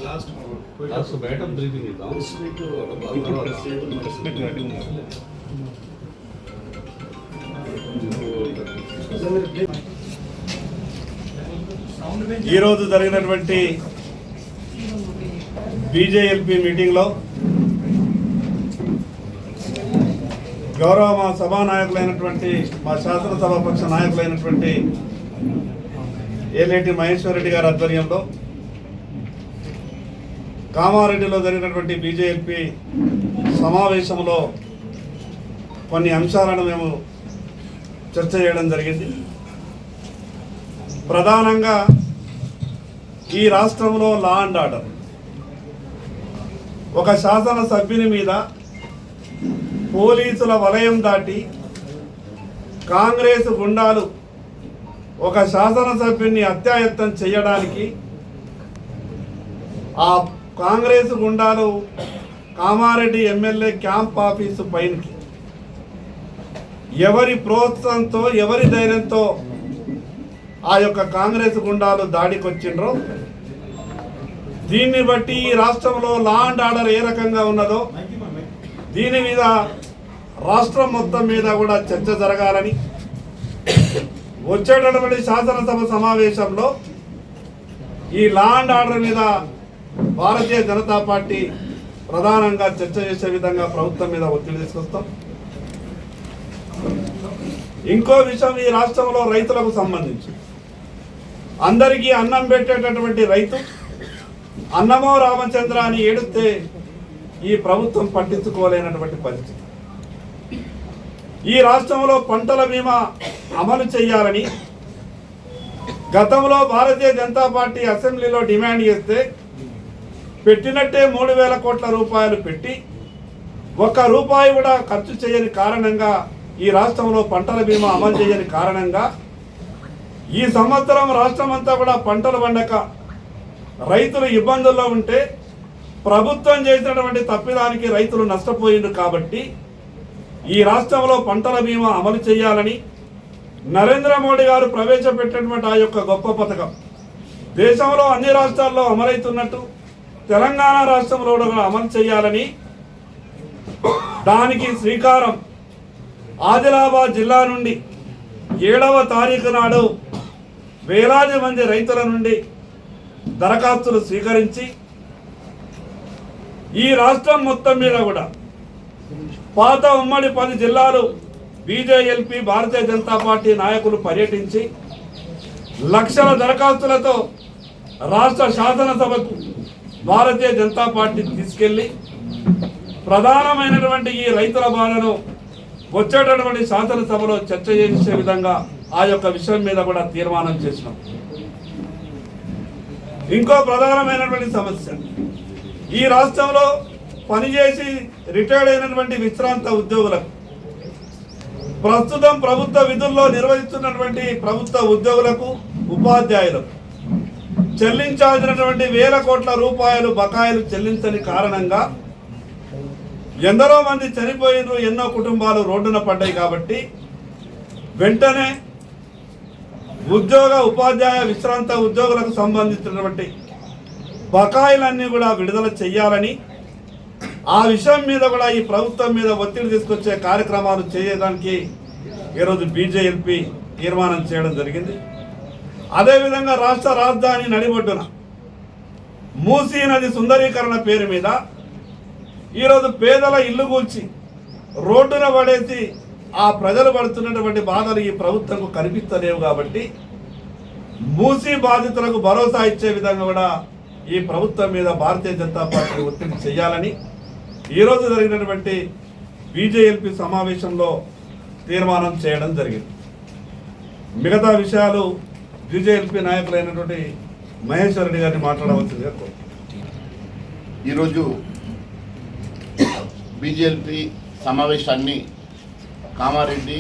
Last బయట briefing ఇద్దాం. ఈరోజు జరిగినటువంటి బీజేఎల్పీ మీటింగ్లో గౌరవ మా సభానాయకులైనటువంటి మా శాసనసభాపక్ష నాయకులైనటువంటి ఏలేటి మహేశ్వర్ రెడ్డి గారి ఆధ్వర్యంలో కామారెడ్డిలో జరిగినటువంటి బీజేఎల్పీ సమావేశంలో కొన్ని అంశాలను మేము చర్చ చేయడం జరిగింది. ప్రధానంగా ఈ రాష్ట్రంలో లా అండ్ ఆర్డర్, ఒక శాసనసభ్యుని మీద పోలీసుల వలయం దాటి కాంగ్రెస్ గుండాలు ఒక శాసనసభ్యుని అత్యాయత్నం చేయడానికి ఆ కాంగ్రెస్ గుండాలు కామారెడ్డి ఎమ్మెల్యే క్యాంప్ ఆఫీసు పైనకి ఎవరి ప్రోత్సాహంతో ఎవరి ధైర్యంతో ఆ యొక్క కాంగ్రెస్ గుండాలు దాడికి వచ్చిండ్రో దీన్ని బట్టి ఈ రాష్ట్రంలో లా అండ్ ఆర్డర్ ఏ రకంగా ఉన్నదో దీని మీద రాష్ట్రం మొత్తం మీద కూడా చర్చ జరగాలని వచ్చేటటువంటి శాసనసభ సమావేశంలో ఈ లా అండ్ ఆర్డర్ మీద భారతీయ జనతా పార్టీ ప్రధానంగా చర్చ చేసే విధంగా ప్రభుత్వం మీద ఒత్తిడి తీసుకొస్తాం. ఇంకో విషయం, ఈ రాష్ట్రంలో రైతులకు సంబంధించి అందరికీ అన్నం పెట్టేటటువంటి రైతు అన్నమో రామచంద్ర అని ఏడిస్తే ఈ ప్రభుత్వం పట్టించుకోలేనటువంటి పరిస్థితి. ఈ రాష్ట్రంలో పంటల బీమా అమలు చేయాలని గతంలో భారతీయ జనతా పార్టీ అసెంబ్లీలో డిమాండ్ చేస్తే పెట్టినట్టే 3,000 కోట్ల రూపాయలు పెట్టి ₹1 కూడా ఖర్చు చేయని కారణంగా ఈ రాష్ట్రంలో పంటల బీమా అమలు చేయని కారణంగా ఈ సంవత్సరం రాష్ట్రం అంతా కూడా పంటలు పండక రైతులు ఇబ్బందుల్లో ఉంటే ప్రభుత్వం చేసినటువంటి తప్పిదానికి రైతులు నష్టపోయిండు. కాబట్టి ఈ రాష్ట్రంలో పంటల బీమా అమలు చేయాలని నరేంద్ర మోడీ గారు ప్రవేశపెట్టినటువంటి ఆ యొక్క గొప్ప పథకం దేశంలో అన్ని రాష్ట్రాల్లో అమలవుతున్నట్టు తెలంగాణ రాష్ట్రంలో కూడా అమలు చేయాలని దానికి శ్రీకారం ఆదిలాబాద్ జిల్లా నుండి 7వ తారీఖు నాడు వేలాది మంది రైతుల నుండి దరఖాస్తులు స్వీకరించి ఈ రాష్ట్రం మొత్తం మీద కూడా పాత ఉమ్మడి 10 జిల్లాలు బీజేఎల్పీ భారతీయ జనతా పార్టీ నాయకులు పర్యటించి లక్షల దరఖాస్తులతో రాష్ట్ర శాసనసభకు భారతీయ జనతా పార్టీ తీసుకెళ్లి ప్రధానమైనటువంటి ఈ రైతుల బాధను వచ్చేటటువంటి శాసనసభలో చర్చ చేసే విధంగా ఆ యొక్క విషయం మీద కూడా తీర్మానం చేసినాం. ఇంకో ప్రధానమైనటువంటి సమస్య, ఈ రాష్ట్రంలో పనిచేసి రిటైర్డ్ అయినటువంటి విశ్రాంత ఉద్యోగులకు ప్రస్తుతం ప్రభుత్వ విధుల్లో నిర్వహిస్తున్నటువంటి ప్రభుత్వ ఉద్యోగులకు ఉపాధ్యాయులకు చెల్లించాల్సినటువంటి ₹1,000 కోట్ల బకాయిలు చెల్లించని కారణంగా ఎందరో మంది చనిపోయిన ఎన్నో కుటుంబాలు రోడ్డున పడ్డాయి. కాబట్టి వెంటనే ఉపాధ్యాయ విశ్రాంత ఉద్యోగులకు సంబంధించినటువంటి బకాయిలన్నీ కూడా విడుదల చేయాలని ఆ విషయం మీద కూడా ఈ ప్రభుత్వం మీద ఒత్తిడి తీసుకొచ్చే కార్యక్రమాలు చేయడానికి ఈరోజు బీజేఎల్పీ తీర్మానం చేయడం జరిగింది. అదేవిధంగా రాష్ట్ర రాజధాని నడిబొడ్డున మూసీ నది సుందరీకరణ పేరు మీద ఈరోజు పేదల ఇల్లు కూల్చి రోడ్డున పడేసి ఆ ప్రజలు పడుతున్నటువంటి బాధలు ఈ ప్రభుత్వంకు కనిపిస్తలేవు. కాబట్టి మూసీ బాధితులకు భరోసా ఇచ్చే విధంగా కూడా ఈ ప్రభుత్వం మీద భారతీయ జనతా పార్టీ ఒత్తిడి చేయాలని ఈరోజు జరిగినటువంటి బీజేఎల్పీ సమావేశంలో తీర్మానం చేయడం జరిగింది. మిగతా విషయాలు బీజేఎల్పీ నాయకులైనటువంటి మహేశ్వర్ రెడ్డి గారిని మాట్లాడవలసిందిగా ఈరోజు బీజేపీ సమావేశాన్ని కామారెడ్డి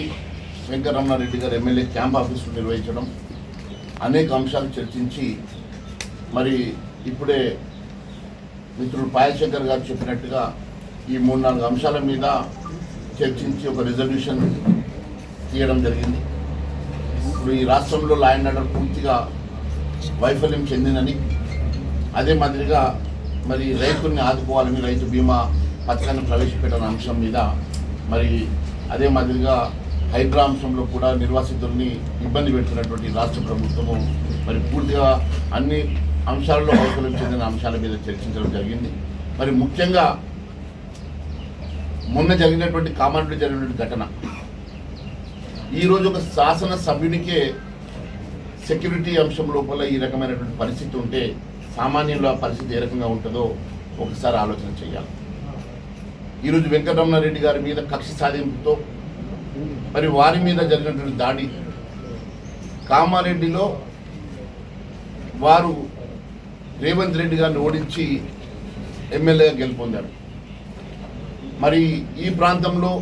వెంకటరమణారెడ్డి గారు ఎమ్మెల్యే క్యాంప్ ఆఫీసులో నిర్వహించడం, అనేక అంశాలు చర్చించి మరి ఇప్పుడే మిత్రుడు పాయశంకర్ గారు చెప్పినట్టుగా ఈ 3-4 అంశాల మీద చర్చించి ఒక రిజల్యూషన్ తీయడం జరిగింది. ఇప్పుడు ఈ రాష్ట్రంలో లా అండ్ ఆర్డర్ పూర్తిగా వైఫల్యం చెందిందని, అదే మాదిరిగా మరి రైతుల్ని ఆదుకోవాలని రైతు బీమా పథకాన్ని ప్రవేశపెట్టిన అంశం మీద మరి అదే మాదిరిగా హైడ్రా అంశంలో కూడా నిర్వాసితుల్ని ఇబ్బంది పెడుతున్నటువంటి రాష్ట్ర ప్రభుత్వము మరి పూర్తిగా అన్ని అంశాలలో అవసరం చెందిన అంశాల మీద చర్చించడం జరిగింది. మరి ముఖ్యంగా మొన్న జరిగినటువంటి కామారెడ్డిలో జరిగినటువంటి ఘటన ఈరోజు ఒక శాసన సభ్యునికే సెక్యూరిటీ అంశం లోపల ఈ రకమైనటువంటి పరిస్థితి ఉంటే సామాన్యుల పరిస్థితి ఏ రకంగా ఉంటుందో ఒకసారి ఆలోచన చేయాలి. ఈరోజు వెంకటరమణారెడ్డి గారి మీద కక్ష సాధింపుతో మరి వారి మీద జరిగినటువంటి దాడి కామారెడ్డిలో వారు రేవంత్ రెడ్డి గారిని ఓడించి ఎమ్మెల్యేగా గెలుపొందారు. మరి ఈ ప్రాంతంలో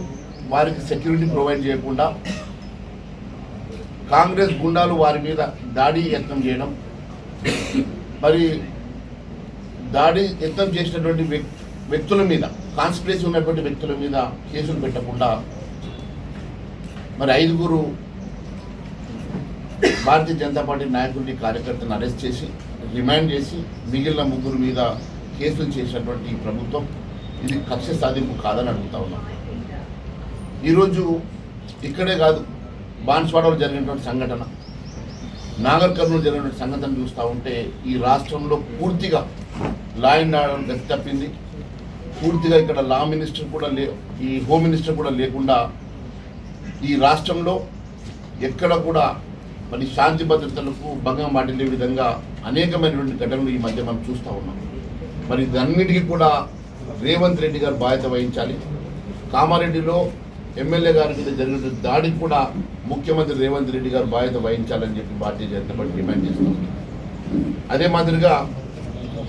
వారికి సెక్యూరిటీ ప్రొవైడ్ చేయకుండా కాంగ్రెస్ గుండాలు వారి మీద దాడి యత్నం చేయడం, మరి దాడి యత్నం చేసినటువంటి వ్యక్తుల మీద కాన్స్పిరసీ ఉన్నటువంటి వ్యక్తుల మీద కేసులు పెట్టకుండా మరి 5 భారతీయ జనతా పార్టీ నాయకుల్ని కార్యకర్తలను అరెస్ట్ చేసి రిమాండ్ చేసి మిగిలిన 3 మీద కేసులు చేసినటువంటి ఈ ప్రభుత్వం ఇది కక్ష సాధింపు కాదని అడుగుతా ఉన్నాం. ఈరోజు ఇక్కడే కాదు, బాన్స్వాడలో జరిగినటువంటి సంఘటన, నాగర్ కర్నూలు జరిగినటువంటి సంఘటన చూస్తూ ఉంటే ఈ రాష్ట్రంలో పూర్తిగా లా అండ్ ఆర్డర్ గతి తప్పింది. పూర్తిగా ఇక్కడ లా మినిస్టర్ కూడా ఈ హోమ్ మినిస్టర్ కూడా లేకుండా ఈ రాష్ట్రంలో ఎక్కడ కూడా మరి శాంతి భద్రతలకు భంగం వాటిల్లే విధంగా అనేకమైనటువంటి ఘటనలు ఈ మధ్య మనం చూస్తూ ఉన్నాం. మరి ఇదన్నిటికీ కూడా రేవంత్ రెడ్డి గారు బాధ్యత వహించాలి. కామారెడ్డిలో ఎమ్మెల్యే గారి మీద జరిగిన దాడికి కూడా ముఖ్యమంత్రి రేవంత్ రెడ్డి గారు బాధ్యత వహించాలని చెప్పి భారతీయ జనతా పార్టీ డిమాండ్ చేస్తుంది. అదే మాదిరిగా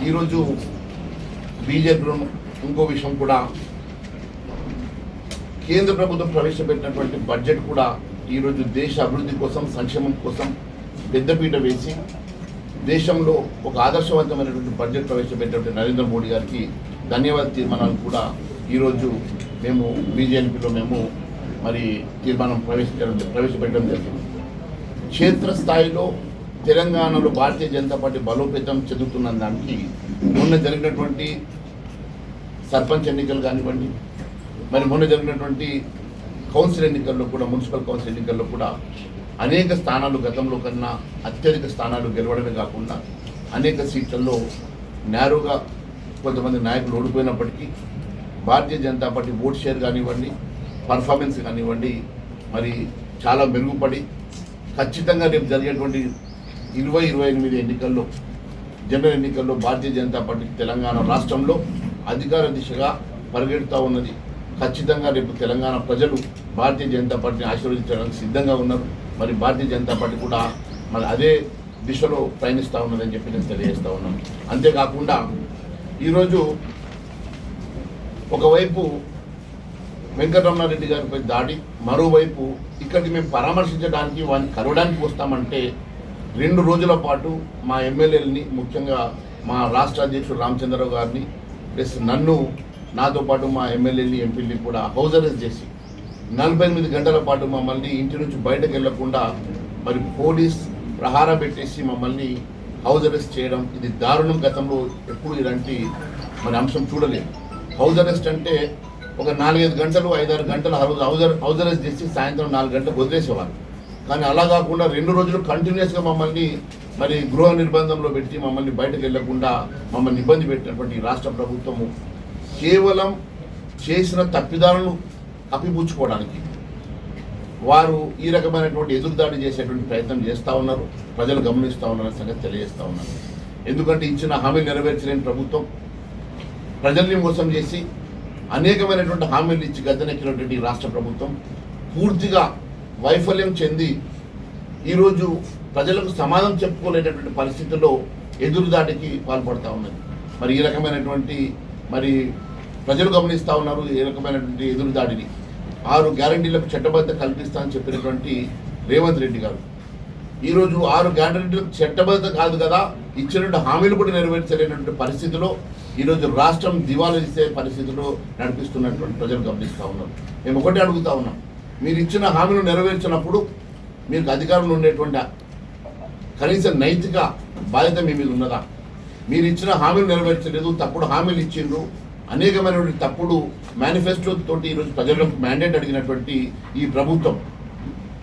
ఈరోజు బీజేపీలో ఇంకో విషయం కూడా, కేంద్ర ప్రభుత్వం ప్రవేశపెట్టినటువంటి బడ్జెట్ కూడా ఈరోజు దేశ అభివృద్ధి కోసం సంక్షేమం కోసం పెద్దపీట వేసి దేశంలో ఒక ఆదర్శవంతమైనటువంటి బడ్జెట్ ప్రవేశపెట్టినటువంటి నరేంద్ర మోడీ గారికి ధన్యవాద తీర్మానాలు కూడా ఈరోజు మేము బీజేపీలో మరి తీర్మానం ప్రవేశపెట్టడం జరిగింది. క్షేత్రస్థాయిలో తెలంగాణలో భారతీయ జనతా పార్టీ బలోపేతం చెందుతున్న దానికి మొన్న జరిగినటువంటి సర్పంచ్ ఎన్నికలు కానివ్వండి, మరి మొన్న జరిగినటువంటి కౌన్సిల్ ఎన్నికల్లో కూడా, మున్సిపల్ కౌన్సిల్ ఎన్నికల్లో కూడా అనేక స్థానాలు గతంలో కన్నా అత్యధిక స్థానాలు గెలవడమే కాకుండా అనేక సీట్లలో నేరుగా కొంతమంది నాయకులు ఓడిపోయినప్పటికీ Bharatiya Janata party vote share కానివ్వండి, పర్ఫార్మెన్స్ కానివ్వండి మరి చాలా మెరుగుపడి ఖచ్చితంగా రేపు జరిగేటువంటి 2028 ఎన్నికల్లో జనరల్ ఎన్నికల్లో భారతీయ జనతా పార్టీ తెలంగాణ రాష్ట్రంలో అధికార దిశగా పరిగెడుతూ ఉన్నది. ఖచ్చితంగా రేపు తెలంగాణ ప్రజలు భారతీయ జనతా పార్టీని ఆశీర్వదించడానికి సిద్ధంగా ఉన్నారు. మరి భారతీయ జనతా పార్టీ కూడా మరి అదే దిశలో ప్రయాణిస్తూ ఉన్నదని చెప్పి నేను తెలియజేస్తూ ఉన్నాను. అంతేకాకుండా ఈరోజు ఒకవైపు వెంకటరమణారెడ్డి గారిపై దాడి, మరోవైపు ఇక్కడికి మేము పరామర్శించడానికి వారిని కలవడానికి వస్తామంటే 2 రోజుల పాటు మా ఎమ్మెల్యేలని, ముఖ్యంగా మా రాష్ట్ర అధ్యక్షుడు రామచంద్రరావు గారిని ప్లస్ నన్ను, నాతో పాటు మా ఎమ్మెల్యేని ఎంపీని కూడా హౌస్ అరెస్ట్ చేసి 48 గంటల పాటు మమ్మల్ని ఇంటి నుంచి బయటకు వెళ్లకుండా మరి పోలీస్ ప్రహార పెట్టేసి మమ్మల్ని హౌస్ అరెస్ట్ చేయడం ఇది దారుణం. గతంలో ఎప్పుడు ఇలాంటి మరి అంశం చూడలేదు. హౌస్ అరెస్ట్ అంటే ఒక 4-5 గంటలు 5-6 గంటలు హౌస్ అరెస్ట్ చేసి సాయంత్రం 4 గంటలకు వదిలేసేవారు. కానీ అలా కాకుండా 2 రోజులు కంటిన్యూస్గా మమ్మల్ని మరి గృహ నిర్బంధంలో పెట్టి మమ్మల్ని బయటకు వెళ్లకుండా మమ్మల్ని ఇబ్బంది పెట్టినటువంటి రాష్ట్ర ప్రభుత్వము కేవలం చేసిన తప్పిదాలను కప్పిపుచ్చుకోవడానికి వారు ఈ రకమైనటువంటి ఎదురుదాడి చేసేటువంటి ప్రయత్నం చేస్తూ ఉన్నారు. ప్రజలు గమనిస్తూ ఉన్నారని సంగతి తెలియజేస్తూ ఉన్నారు. ఎందుకంటే ఇచ్చిన హామీలు నెరవేర్చలేని ప్రభుత్వం, ప్రజల్ని మోసం చేసి అనేకమైనటువంటి హామీలు ఇచ్చి గద్దెనెక్కినటువంటి రాష్ట్ర ప్రభుత్వం పూర్తిగా వైఫల్యం చెంది ఈరోజు ప్రజలకు సమాధానం చెప్పుకోలేనటువంటి పరిస్థితుల్లో ఎదురుదాడికి పాల్పడుతూ ఉన్నది. మరి ఈ రకమైనటువంటి మరి ప్రజలు గమనిస్తూ ఉన్నారు ఈ రకమైనటువంటి ఎదురుదాడిని. 6 గ్యారంటీలకు చట్టబద్ధత కల్పిస్తామని చెప్పినటువంటి రేవంత్ రెడ్డి గారు ఈరోజు 6 గ్యారంటీలకు చట్టబద్ధత కాదు కదా, ఇచ్చినటువంటి హామీలు కూడా నెరవేర్చలేనటువంటి పరిస్థితిలో ఈరోజు రాష్ట్రం దివాలా తీసే పరిస్థితిలో నడిపిస్తున్నటువంటి ప్రజలు గమనిస్తూ ఉన్నారు. మేము ఒకటే అడుగుతా ఉన్నాం, మీరు ఇచ్చిన హామీలు నెరవేర్చినప్పుడు మీకు అధికారంలో ఉండేటువంటి కనీస నైతిక బాధ్యత మీ మీద ఉన్నదా? మీరు ఇచ్చిన హామీలు నెరవేర్చలేదు, తప్పుడు హామీలు ఇచ్చిండ్రు, అనేకమైనటువంటి తప్పుడు మేనిఫెస్టో తోటి ఈరోజు ప్రజలకు మ్యాండేట్ అడిగినటువంటి ఈ ప్రభుత్వం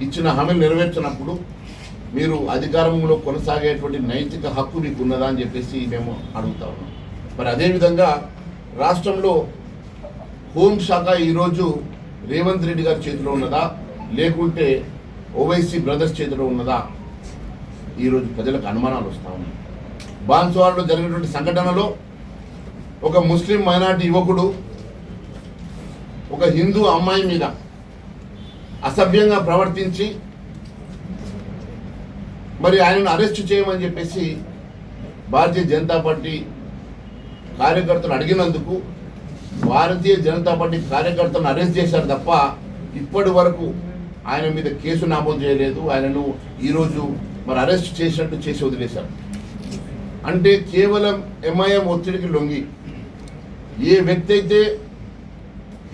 ఇచ్చిన హామీలు నెరవేర్చినప్పుడు మీరు అధికారంలో కొనసాగేటువంటి నైతిక హక్కు మీకు ఉన్నదా అని చెప్పేసి మేము అడుగుతా ఉన్నాం. మరి అదేవిధంగా రాష్ట్రంలో హోంశాఖ ఈరోజు రేవంత్ రెడ్డి గారి చేతిలో ఉన్నదా, లేకుంటే ఓవైసీ బ్రదర్స్ చేతిలో ఉన్నదా, ఈరోజు ప్రజలకు అనుమానాలు వస్తూ ఉన్నాయి. బాన్సువాడలో జరిగినటువంటి సంఘటనలో ఒక ముస్లిం మైనార్టీ యువకుడు ఒక హిందూ అమ్మాయి మీద అసభ్యంగా ప్రవర్తించి మరి ఆయనను అరెస్ట్ చేయమని చెప్పేసి భారతీయ జనతా పార్టీ కార్యకర్తలు అడిగినందుకు భారతీయ జనతా పార్టీ కార్యకర్తలను అరెస్ట్ చేశారు తప్ప ఇప్పటి వరకు ఆయన మీద కేసు నమోదు చేయలేదు. ఆయనను ఈరోజు మరి అరెస్ట్ చేసినట్టు చేసి వదిలేశారు. అంటే కేవలం ఎంఐఎం ఒత్తిడికి లొంగి ఏ వ్యక్తి అయితే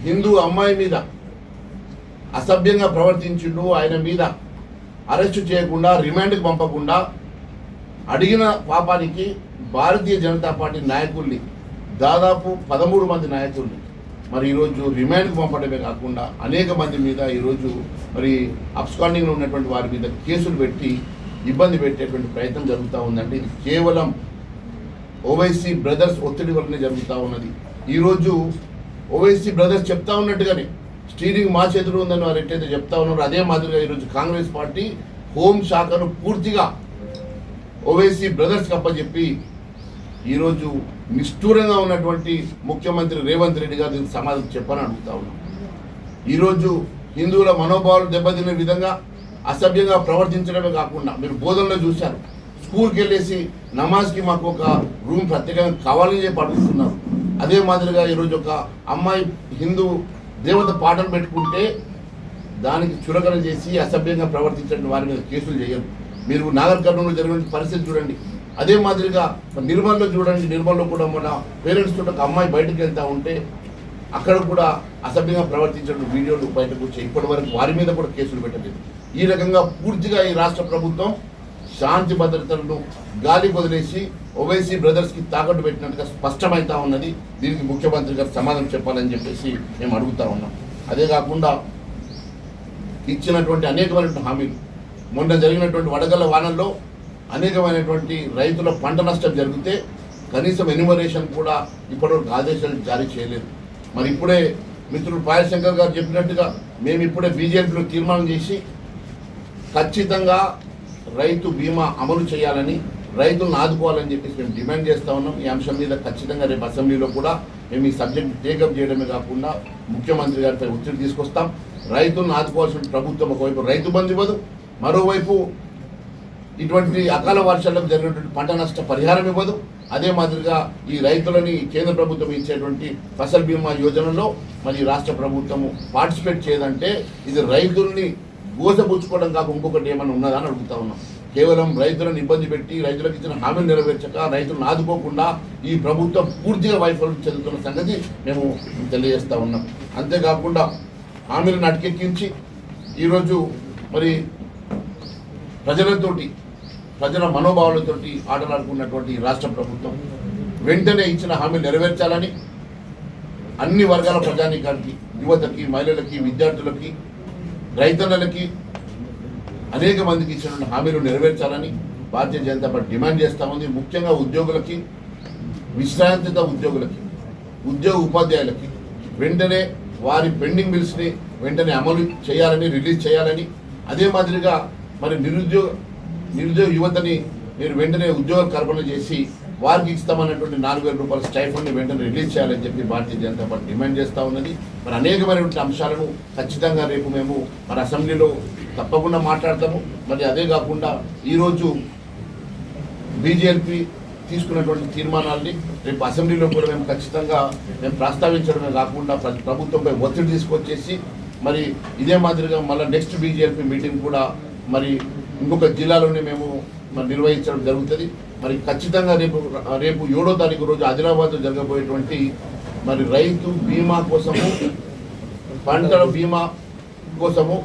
హిందూ అమ్మాయి మీద అసభ్యంగా ప్రవర్తించిండో ఆయన మీద అరెస్టు చేయకుండా, రిమాండ్కి పంపకుండా అడిగిన పాపానికి భారతీయ జనతా పార్టీ నాయకుల్ని దాదాపు 13 మంది నాయకుల్ని మరి ఈరోజు రిమాండ్కి పంపడమే కాకుండా అనేక మంది మీద ఈరోజు మరి అబ్స్కాండింగ్లో ఉన్నటువంటి వారి మీద కేసులు పెట్టి ఇబ్బంది పెట్టేటువంటి ప్రయత్నం జరుగుతూ ఉందండి. ఇది కేవలం ఓవైసీ బ్రదర్స్ ఒత్తిడి వల్లనే జరుగుతూ ఉన్నది. ఈరోజు ఓవైసీ బ్రదర్స్ చెప్తా ఉన్నట్టుగానే స్టీరింగ్ మా చేతిలో ఉందని వారు ఎట్టయితే చెప్తా ఉన్నారు, అదే మాదిరిగా ఈరోజు కాంగ్రెస్ పార్టీ హోంశాఖను పూర్తిగా ఓవైసీ బ్రదర్స్కి అప్పచెప్పి ఈరోజు నిష్ఠూరంగా ఉన్నటువంటి ముఖ్యమంత్రి రేవంత్ రెడ్డి గారు దీనికి సమాధానం చెప్పని అడుగుతా ఉన్నాం. ఈరోజు హిందువుల మనోభావాలు దెబ్బతినే విధంగా అసభ్యంగా ప్రవర్తించడమే కాకుండా మీరు బోధనలో చూశారు, స్కూల్కి వెళ్ళేసి నమాజ్కి మాకు ఒక రూమ్ ప్రత్యేకంగా కావాలని చెప్పి అడుగుతున్నారు. అదే మాదిరిగా ఈరోజు ఒక అమ్మాయి హిందూ దేవత పాటలు పెట్టుకుంటే దానికి చులకన చేసి అసభ్యంగా ప్రవర్తించడం వారి మీద కేసులు చేయరు. మీరు నాగర్ కర్నూలులో జరిగిన పరిస్థితి చూడండి. అదే మాదిరిగా నిర్మల్లో చూడండి, నిర్మల్లో కూడా మన పేరెంట్స్ తోటి ఒక అమ్మాయి బయటకు వెళ్తూ ఉంటే అక్కడ కూడా అసభ్యంగా ప్రవర్తించడం వీడియోలు బయటకు వచ్చాయి. ఇప్పటి వరకు వారి మీద కూడా కేసులు పెట్టలేదు. ఈ రకంగా పూర్తిగా ఈ రాష్ట్ర ప్రభుత్వం శాంతి భద్రతలను గాలి వదిలేసి ఓవైసీ బ్రదర్స్కి తాకట్టు పెట్టినట్టుగా స్పష్టమవుతా ఉన్నది. దీనికి ముఖ్యమంత్రి గారు సమాధానం చెప్పాలని చెప్పేసి మేము అడుగుతా ఉన్నాం. అదే కాకుండా ఇచ్చినటువంటి అనేకమైనటువంటి హామీలు, మొన్న జరిగినటువంటి వడగళ్ల వానల్లో అనేకమైనటువంటి రైతుల పంట నష్టం జరిగితే కనీసం ఎన్యూమరేషన్ కూడా ఇప్పటివరకు ఆదేశాలు జారీ చేయలేదు. మరి ఇప్పుడే మిత్రుడు పాయశంకర్ గారు చెప్పినట్టుగా మేము ఇప్పుడే బీజేపీలో తీర్మానం చేసి ఖచ్చితంగా రైతు బీమా అమలు చేయాలని, రైతులను ఆదుకోవాలని చెప్పేసి మేము డిమాండ్ చేస్తూ ఉన్నాం. ఈ అంశం మీద ఖచ్చితంగా రేపు అసెంబ్లీలో కూడా మేము ఈ సబ్జెక్ట్ టేకప్ చేయడమే కాకుండా ముఖ్యమంత్రి గారిపై ఒత్తిడి తీసుకొస్తాం. రైతులను ఆదుకోవాల్సిన ప్రభుత్వం ఒకవైపు రైతు బంధు ఇవ్వదు, మరోవైపు ఇటువంటి అకాల వర్షాలకు జరిగినటువంటి పంట నష్ట పరిహారం ఇవ్వదు. అదే మాదిరిగా ఈ రైతులని కేంద్ర ప్రభుత్వం ఇచ్చేటువంటి ఫసల్ బీమా యోజనలో మరి రాష్ట్ర ప్రభుత్వము పార్టిసిపేట్ చేయదంటే ఇది రైతుల్ని గోసపుచ్చుకోవడం కాక ఇంకొకటి ఏమైనా ఉన్నదా అని అడుగుతా ఉన్నాం. కేవలం రైతులను ఇబ్బంది పెట్టి రైతులకు ఇచ్చిన హామీలు నెరవేర్చక రైతులను ఆదుకోకుండా ఈ ప్రభుత్వం పూర్తిగా వైఫల్యం చెందుతున్న సంగతి మేము తెలియజేస్తూ ఉన్నాం. అంతేకాకుండా హామీలను అటకెక్కించి ఈరోజు మరి ప్రజలతోటి, ప్రజల మనోభావాలతోటి ఆటలాడుకున్నటువంటి రాష్ట్ర ప్రభుత్వం వెంటనే ఇచ్చిన హామీలు నెరవేర్చాలని అన్ని వర్గాల ప్రజానీకానికి, యువతకి, మహిళలకి, విద్యార్థులకి, రైతన్నలకి అనేక మందికి ఇచ్చిన హామీలు నెరవేర్చాలని భారతీయ జనతా పార్టీ డిమాండ్ చేస్తూ ఉంది. ముఖ్యంగా ఉద్యోగులకి, విశ్రాంతిత ఉద్యోగులకి, ఉద్యోగ ఉపాధ్యాయులకి వెంటనే వారి పెండింగ్ బిల్స్ని వెంటనే అమలు చేయాలని, రిలీజ్ చేయాలని, అదే మాదిరిగా మరి నిరుద్యోగ యువతని మీరు వెంటనే ఉద్యోగ కల్పన చేసి వారికి ఇస్తామన్నటువంటి 4,000 రూపాయల స్టైఫండ్ని వెంటనే రిలీజ్ చేయాలని చెప్పి భారతీయ జనతా పార్టీ డిమాండ్ చేస్తూ ఉన్నది. మరి అనేకమైనటువంటి అంశాలను ఖచ్చితంగా రేపు మేము మరి అసెంబ్లీలో తప్పకుండా మాట్లాడతాము. మరి అదే కాకుండా ఈరోజు బీజేపీ తీసుకున్నటువంటి తీర్మానాల్ని రేపు అసెంబ్లీలో కూడా మేము ఖచ్చితంగా ప్రస్తావించడమే కాకుండా ప్రభుత్వంపై ఒత్తిడి తీసుకొచ్చేసి మరి ఇదే మాదిరిగా మళ్ళీ నెక్స్ట్ బీజేపీ మీటింగ్ కూడా మరి ఇంకొక జిల్లాలోనే మేము మరి నిర్వహించడం జరుగుతుంది. మరి ఖచ్చితంగా రేపు 7వ తారీఖు రోజు ఆదిలాబాద్లో జరగబోయేటువంటి మరి రైతు బీమా కోసము, పంటల బీమా కోసము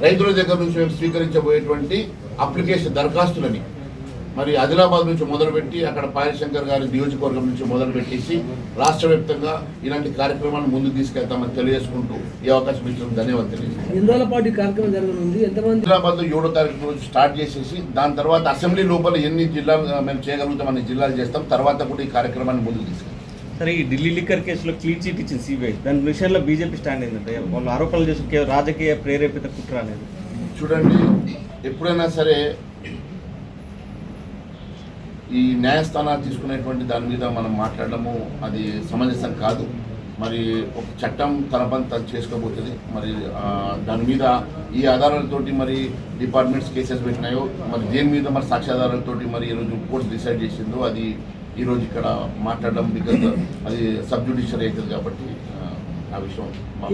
రైతుల దగ్గర నుంచి మేము స్వీకరించబోయేటువంటి అప్లికేషన్ దరఖాస్తులని మరి ఆదిలాబాద్ నుంచి మొదలుపెట్టి అక్కడ పాయశంకర్ గారి నియోజకవర్గం నుంచి మొదలుపెట్టేసి రాష్ట్ర వ్యాప్తంగా ఇలాంటి కార్యక్రమాలను ముందుకు తీసుకెళ్తామని తెలియజేసుకుంటూ ఈ అవకాశం ఇచ్చిన ధన్యవాదాలు తెలియజేస్తాను. ఎన్ని రోజుల పాటు ఈ కార్యక్రమం జరగనుంది? ఎంతమంది? హైదరాబాద్ లో 7వ తారీఖు రోజు స్టార్ట్ చేసేసి దాని తర్వాత అసెంబ్లీ లోపల ఎన్ని జిల్లాలు మేము చేయగలుగుతాం అన్ని జిల్లాలు చేస్తాం. తర్వాత కూడా ఈ కార్యక్రమాన్ని ముందుకు తీసుకెళ్తాం. సరే, ఈ ఢిల్లీ లిక్కర్ కేసులో క్లీన్ చిట్ ఇచ్చింది సిబిఐ. దాని విషయంలో బీజేపీ స్టాండ్ ఏంటంటే వాళ్ళు ఆరోపణలు చేసి రాజకీయ ప్రేరేపిత కుట్ర అనేది. చూడండి, ఎప్పుడైనా సరే ఈ న్యాయస్థానాలు తీసుకునేటువంటి దాని మీద మనం మాట్లాడడము అది సమంజసం కాదు. మరి ఒక చట్టం తన పని తను చేసుకోబోతుంది. మరి దాని మీద ఈ ఆధారాలతోటి మరి డిపార్ట్మెంట్స్ కేసెస్ పెట్టినాయో మరి దేని మీద మరి సాక్ష్యాధారాలతోటి మరి ఈరోజు కోర్టు డిసైడ్ చేసిందో అది ఈరోజు ఇక్కడ మాట్లాడడం బికాజ్ అది సబ్ జ్యుడిషియరీ అవుతుంది కాబట్టి ఆ విషయం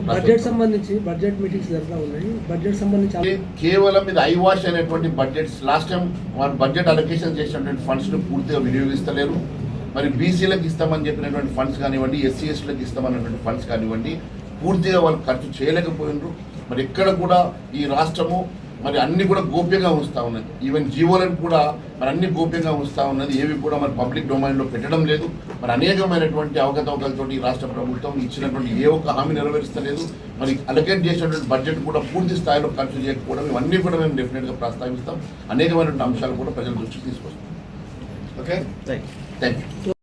బడ్జెట్ సంబంధించి బడ్జెట్ మీటింగ్స్ జరుగుతూ ఉన్నాయి. బడ్జెట్ సంబంధించి కేవలం ఇది ఐవాష్ అనేటువంటి బడ్జెట్స్ లాస్ట్ టైం వారు బడ్జెట్ అలొకేషన్ చేసినటువంటి ఫండ్స్ను పూర్తిగా వినియోగిస్తలేరు. మరి బీసీలకు ఇస్తామని చెప్పినటువంటి ఫండ్స్ కానివ్వండి, ఎస్సీ ఎస్టీలకు ఇస్తామన్నటువంటి ఫండ్స్ కానివ్వండి పూర్తిగా వాళ్ళు ఖర్చు చేయలేకపోయినారు. మరి ఎక్కడ కూడా ఈ రాష్ట్రము మరి అన్ని కూడా గోప్యంగా ఉంచుతా ఉన్నది. ఈవెన్ జీవోలను కూడా మరి అన్ని గోప్యంగా ఉంచుతా ఉన్నది. ఏవి కూడా మరి పబ్లిక్ డొమైన్లో పెట్టడం లేదు. మరి అనేకమైనటువంటి అవకతవకలతో ఈ రాష్ట్ర ప్రభుత్వం ఇచ్చినటువంటి ఏ ఒక్క హామీ నెరవేరుస్తలేదు. మరి అలొకేట్ చేసినటువంటి బడ్జెట్ కూడా పూర్తి స్థాయిలో ఖర్చు చేయకపోవడం ఇవన్నీ కూడా మేము డెఫినెట్గా ప్రస్తావిస్తాం. అనేకమైనటువంటి అంశాలు కూడా ప్రజల దృష్టికి తీసుకొస్తాం. Okay, thank you.